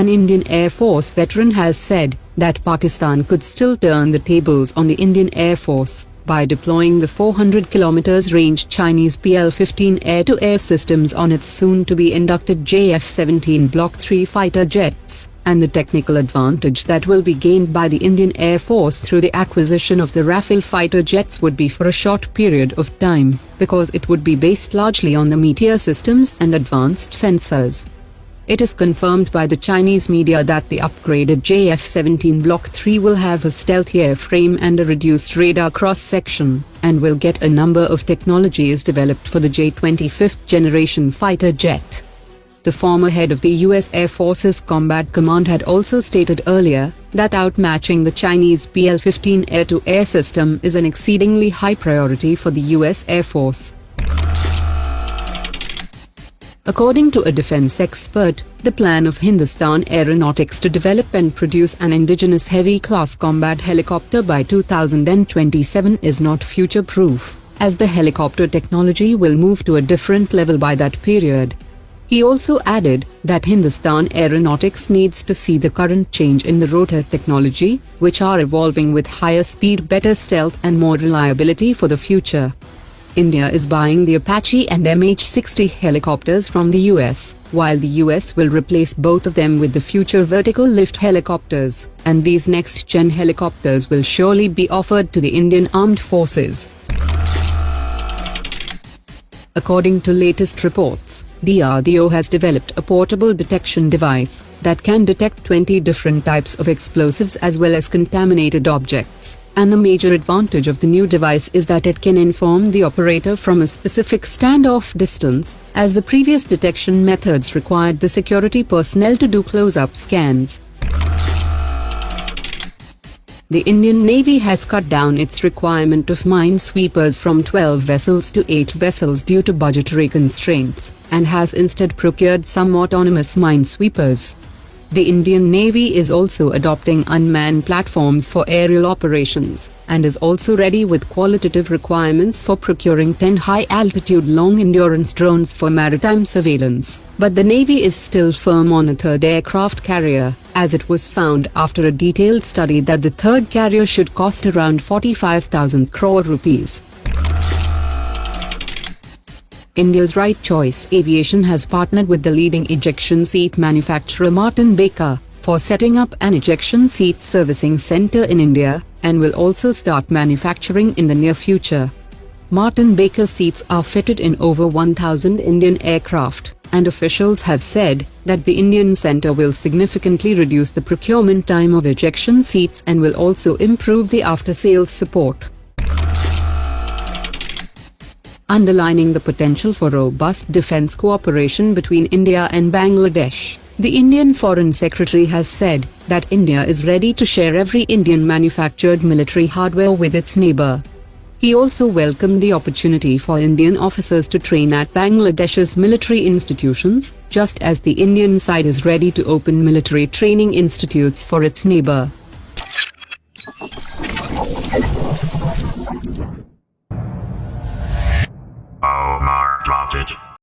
An Indian Air Force veteran has said that Pakistan could still turn the tables on the Indian Air Force by deploying the 400 km range Chinese PL-15 air-to-air systems on its soon-to-be inducted JF-17 Block III fighter jets, and the technical advantage that will be gained by the Indian Air Force through the acquisition of the Rafale fighter jets would be for a short period of time, because it would be based largely on the Meteor systems and advanced sensors. It is confirmed by the Chinese media that the upgraded JF-17 Block III will have a stealthy airframe and a reduced radar cross-section, and will get a number of technologies developed for the J-25th generation fighter jet. The former head of the US Air Force's Combat Command had also stated earlier that outmatching the Chinese PL-15 air-to-air system is an exceedingly high priority for the US Air Force. According to a defense expert, the plan of Hindustan Aeronautics to develop and produce an indigenous heavy-class combat helicopter by 2027 is not future-proof, as the helicopter technology will move to a different level by that period. He also added that Hindustan Aeronautics needs to see the current change in the rotor technology, which are evolving with higher speed, better stealth and more reliability for the future. India is buying the Apache and MH-60 helicopters from the US, while the US will replace both of them with the future vertical lift helicopters, and these next-gen helicopters will surely be offered to the Indian Armed Forces. According to latest reports, DRDO has developed a portable detection device that can detect 20 different types of explosives as well as contaminated objects. And the major advantage of the new device is that it can inform the operator from a specific standoff distance, as the previous detection methods required the security personnel to do close-up scans. The Indian Navy has cut down its requirement of minesweepers from 12 vessels to 8 vessels due to budgetary constraints, and has instead procured some autonomous minesweepers. The Indian Navy is also adopting unmanned platforms for aerial operations, and is also ready with qualitative requirements for procuring 10 high-altitude long-endurance drones for maritime surveillance. But the Navy is still firm on a third aircraft carrier, as it was found after a detailed study that the third carrier should cost around 45,000 crore rupees. India's Right Choice Aviation has partnered with the leading ejection seat manufacturer Martin Baker for setting up an ejection seat servicing center in India, and will also start manufacturing in the near future. Martin Baker seats are fitted in over 1,000 Indian aircraft, and officials have said that the Indian center will significantly reduce the procurement time of ejection seats and will also improve the after-sales support. Underlining the potential for robust defense cooperation between India and Bangladesh, the Indian Foreign Secretary has said that India is ready to share every Indian-manufactured military hardware with its neighbor. He also welcomed the opportunity for Indian officers to train at Bangladesh's military institutions, just as the Indian side is ready to open military training institutes for its neighbor.